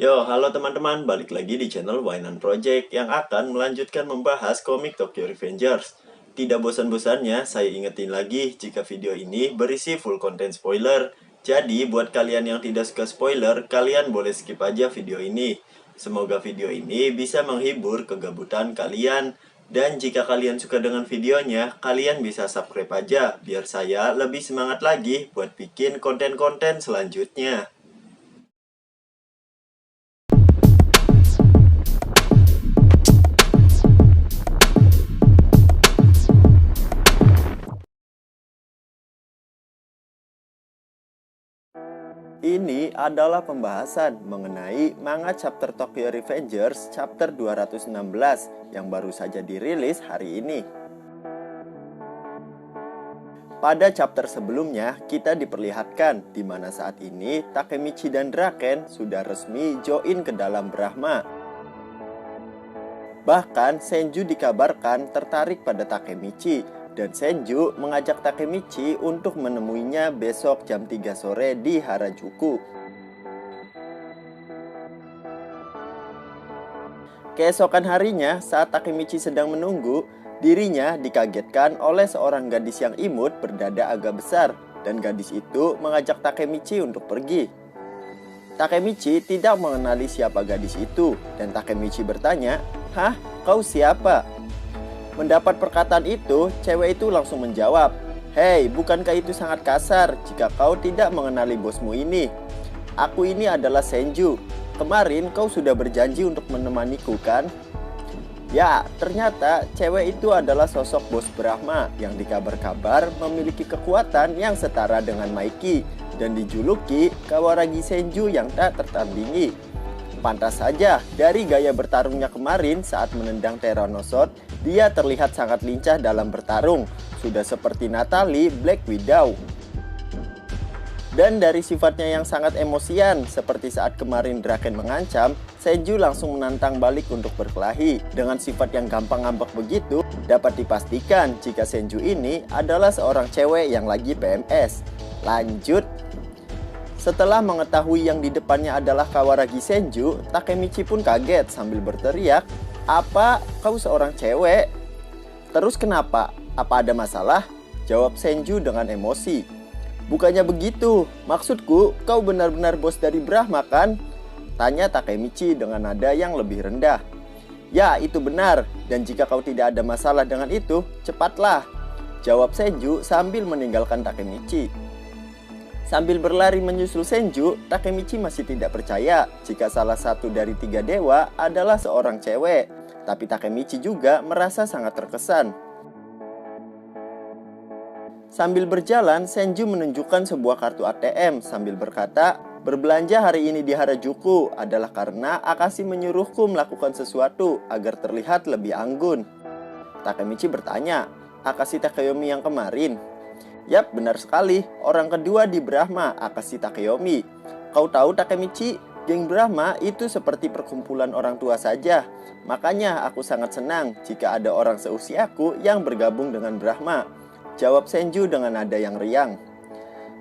Yo, halo teman-teman, balik lagi di channel Wainan Project yang akan melanjutkan membahas komik Tokyo Revengers. Tidak bosan-bosannya, saya ingetin lagi jika video ini berisi full content spoiler. Jadi, buat kalian yang tidak suka spoiler, kalian boleh skip aja video ini. Semoga video ini bisa menghibur kegabutan kalian. Dan jika kalian suka dengan videonya, kalian bisa subscribe aja, biar saya lebih semangat lagi buat bikin konten-konten selanjutnya. Ini adalah pembahasan mengenai manga chapter Tokyo Revengers chapter 216 yang baru saja dirilis hari ini. Pada chapter sebelumnya, kita diperlihatkan di mana saat ini Takemichi dan Draken sudah resmi join ke dalam Brahma. Bahkan Senju dikabarkan tertarik pada Takemichi, dan Senju mengajak Takemichi untuk menemuinya besok jam 3 sore di Harajuku. Keesokan harinya, saat Takemichi sedang menunggu, dirinya dikagetkan oleh seorang gadis yang imut berdada agak besar, dan gadis itu mengajak Takemichi untuk pergi. Takemichi tidak mengenali siapa gadis itu, dan Takemichi bertanya, "Hah, kau siapa?" Mendapat perkataan itu, cewek itu langsung menjawab, "Hei, bukankah itu sangat kasar jika kau tidak mengenali bosmu ini? Aku ini adalah Senju. Kemarin kau sudah berjanji untuk menemaniku, kan?" Ya, ternyata cewek itu adalah sosok bos Brahma yang dikabar-kabar memiliki kekuatan yang setara dengan Maiki dan dijuluki Kawaragi Senju yang tak tertandingi. Pantas saja, dari gaya bertarungnya kemarin saat menendang Tyrannosaurus, dia terlihat sangat lincah dalam bertarung, sudah seperti Natalie Black Widow. Dan dari sifatnya yang sangat emosian, seperti saat kemarin Draken mengancam, Senju langsung menantang balik untuk berkelahi. Dengan sifat yang gampang ngambek begitu, dapat dipastikan jika Senju ini adalah seorang cewek yang lagi PMS. Lanjut. Setelah mengetahui yang di depannya adalah Kawaragi Senju, Takemichi pun kaget sambil berteriak, "Apa kau seorang cewek? Terus kenapa? Apa ada masalah?" Jawab Senju dengan emosi. "Bukannya begitu, maksudku kau benar-benar bos dari Brahma, kan?" Tanya Takemichi dengan nada yang lebih rendah. "Ya, itu benar, dan jika kau tidak ada masalah dengan itu, cepatlah," jawab Senju sambil meninggalkan Takemichi. Sambil berlari menyusul Senju, Takemichi masih tidak percaya jika salah satu dari 3 dewa adalah seorang cewek. Tapi Takemichi juga merasa sangat terkesan. Sambil berjalan, Senju menunjukkan sebuah kartu ATM sambil berkata, "Berbelanja hari ini di Harajuku adalah karena Akashi menyuruhku melakukan sesuatu agar terlihat lebih anggun." Takemichi bertanya, "Akashi Takeyomi yang kemarin?" "Yap, benar sekali. Orang kedua di Brahma, Akashi Takeyomi. Kau tahu Takemichi, geng Brahma itu seperti perkumpulan orang tua saja. Makanya aku sangat senang jika ada orang seusiaku yang bergabung dengan Brahma," jawab Senju dengan nada yang riang.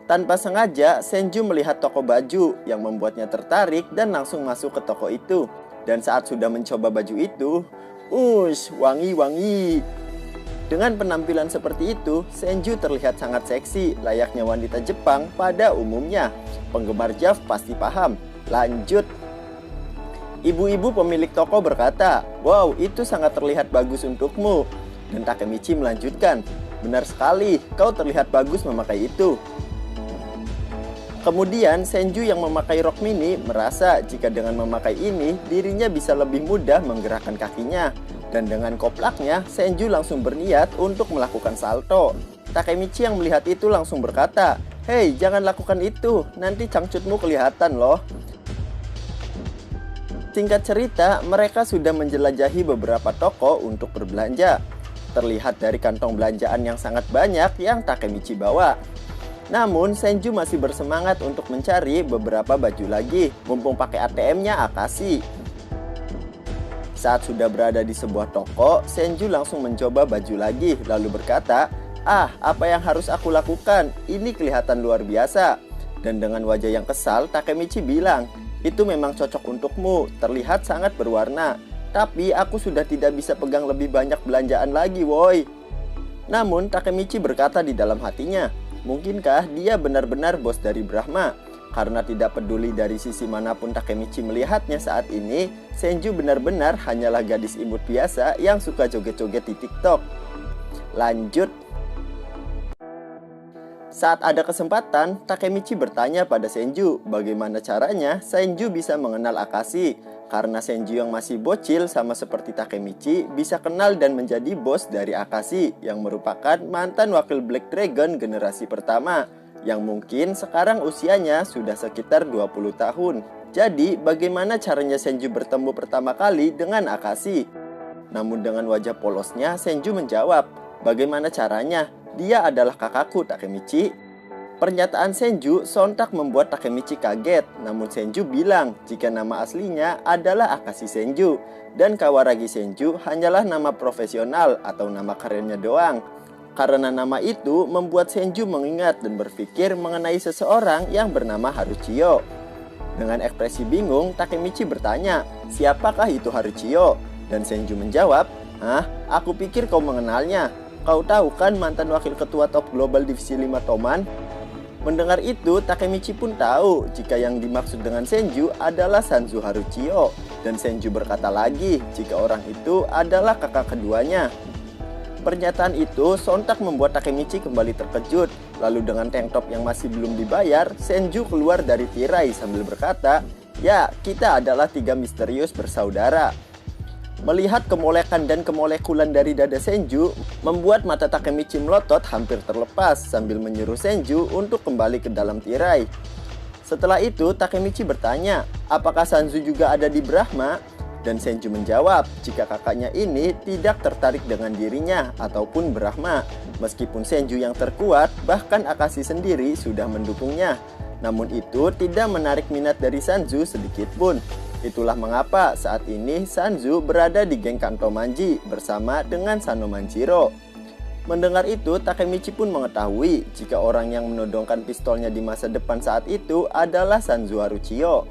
Tanpa sengaja, Senju melihat toko baju yang membuatnya tertarik dan langsung masuk ke toko itu. Dan saat sudah mencoba baju itu, wangi-wangi. Dengan penampilan seperti itu, Senju terlihat sangat seksi, layaknya wanita Jepang pada umumnya. Penggemar JAV pasti paham. Lanjut. Ibu-ibu pemilik toko berkata, "Wow, itu sangat terlihat bagus untukmu." Dan Takemichi melanjutkan, "Benar sekali, kau terlihat bagus memakai itu." Kemudian Senju yang memakai rok mini merasa jika dengan memakai ini, dirinya bisa lebih mudah menggerakkan kakinya. Dan dengan koplaknya, Senju langsung berniat untuk melakukan salto. Takemichi yang melihat itu langsung berkata, "Hei, jangan lakukan itu, nanti cangcutmu kelihatan loh." Singkat cerita, mereka sudah menjelajahi beberapa toko untuk berbelanja. Terlihat dari kantong belanjaan yang sangat banyak yang Takemichi bawa. Namun, Senju masih bersemangat untuk mencari beberapa baju lagi, mumpung pakai ATM-nya Akashi. Saat sudah berada di sebuah toko, Senju langsung mencoba baju lagi, lalu berkata, "Apa yang harus aku lakukan? Ini kelihatan luar biasa." Dan dengan wajah yang kesal, Takemichi bilang, Itu memang cocok untukmu, terlihat sangat berwarna. Tapi aku sudah tidak bisa pegang lebih banyak belanjaan lagi, woi. Namun Takemichi berkata di dalam hatinya, mungkinkah dia benar-benar bos dari Brahma? Karena tidak peduli dari sisi manapun Takemichi melihatnya saat ini, Senju benar-benar hanyalah gadis imut biasa yang suka joget-joget di TikTok. Lanjut. Saat ada kesempatan, Takemichi bertanya pada Senju bagaimana caranya Senju bisa mengenal Akashi. Karena Senju yang masih bocil sama seperti Takemichi bisa kenal dan menjadi bos dari Akashi yang merupakan mantan wakil Black Dragon generasi pertama yang mungkin sekarang usianya sudah sekitar 20 tahun. Jadi bagaimana caranya Senju bertemu pertama kali dengan Akashi? Namun dengan wajah polosnya Senju menjawab, bagaimana caranya? Dia adalah kakakku, Takemichi. Pernyataan Senju sontak membuat Takemichi kaget. Namun Senju bilang jika nama aslinya adalah Akashi Senju dan Kawaragi Senju hanyalah nama profesional atau nama kerennya doang. Karena nama itu membuat Senju mengingat dan berpikir mengenai seseorang yang bernama Haruchiyo. Dengan ekspresi bingung, Takemichi bertanya, siapakah itu Haruchiyo? Dan Senju menjawab, hah? Aku pikir kau mengenalnya. Kau tahu kan mantan wakil ketua top global divisi 5 Toman? Mendengar itu, Takemichi pun tahu jika yang dimaksud dengan Senju adalah Sanzu Haruchiyo. Dan Senju berkata lagi jika orang itu adalah kakak keduanya. Pernyataan itu sontak membuat Takemichi kembali terkejut. Lalu dengan tank top yang masih belum dibayar, Senju keluar dari tirai sambil berkata, ya, kita adalah 3 misterius bersaudara. Melihat kemolekan dan kemolekulan dari dada Senju, membuat mata Takemichi melotot hampir terlepas sambil menyuruh Senju untuk kembali ke dalam tirai. Setelah itu, Takemichi bertanya, apakah Sanzu juga ada di Brahma? Dan Senju menjawab, jika kakaknya ini tidak tertarik dengan dirinya ataupun Brahma. Meskipun Senju yang terkuat, bahkan Akashi sendiri sudah mendukungnya. Namun itu tidak menarik minat dari Sanzu sedikit pun. Itulah mengapa saat ini Sanzu berada di geng Kanto Manji bersama dengan Sano Manjiro. Mendengar itu, Takemichi pun mengetahui jika orang yang menodongkan pistolnya di masa depan saat itu adalah Sanzu Haruchiyo.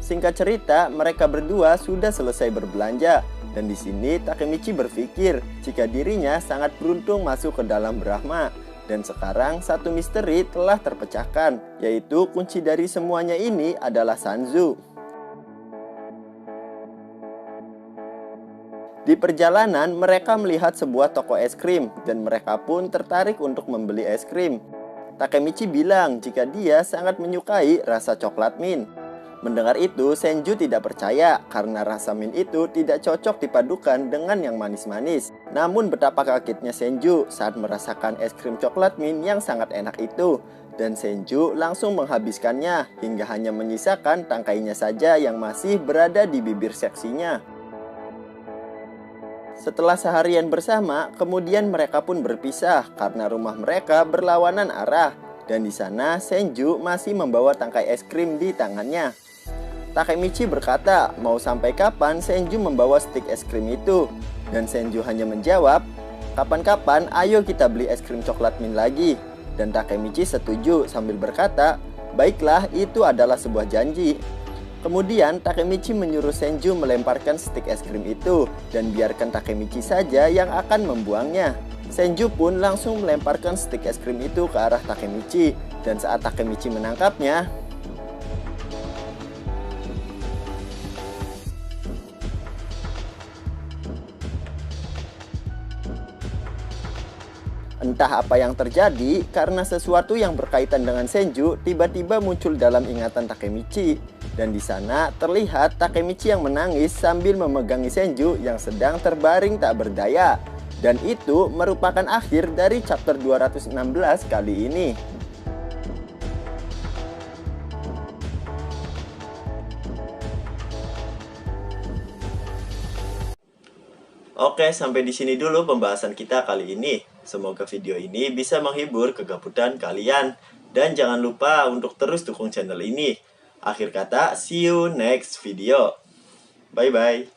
Singkat cerita, mereka berdua sudah selesai berbelanja. Dan di sini Takemichi berpikir jika dirinya sangat beruntung masuk ke dalam Brahma. Dan sekarang satu misteri telah terpecahkan, yaitu kunci dari semuanya ini adalah Sanzu. Di perjalanan, mereka melihat sebuah toko es krim, dan mereka pun tertarik untuk membeli es krim. Takemichi bilang jika dia sangat menyukai rasa coklat mint. Mendengar itu, Senju tidak percaya karena rasa mint itu tidak cocok dipadukan dengan yang manis-manis. Namun betapa kagetnya Senju saat merasakan es krim coklat mint yang sangat enak itu. Dan Senju langsung menghabiskannya hingga hanya menyisakan tangkainya saja yang masih berada di bibir seksinya. Setelah seharian bersama, kemudian mereka pun berpisah karena rumah mereka berlawanan arah. Dan di sana Senju masih membawa tangkai es krim di tangannya. Takemichi berkata, mau sampai kapan Senju membawa stik es krim itu? Dan Senju hanya menjawab, kapan-kapan ayo kita beli es krim coklat mint lagi. Dan Takemichi setuju sambil berkata, baiklah, itu adalah sebuah janji. Kemudian Takemichi menyuruh Senju melemparkan stik es krim itu dan biarkan Takemichi saja yang akan membuangnya. Senju pun langsung melemparkan stik es krim itu ke arah Takemichi. Dan saat Takemichi menangkapnya, entah apa yang terjadi, karena sesuatu yang berkaitan dengan Senju tiba-tiba muncul dalam ingatan Takemichi. Dan di sana terlihat Takemichi yang menangis sambil memegangi Senju yang sedang terbaring tak berdaya. Dan itu merupakan akhir dari chapter 216 kali ini. Oke, sampai di sini dulu pembahasan kita kali ini. Semoga video ini bisa menghibur kegabutan kalian. Dan jangan lupa untuk terus dukung channel ini. Akhir kata, see you next video. Bye-bye.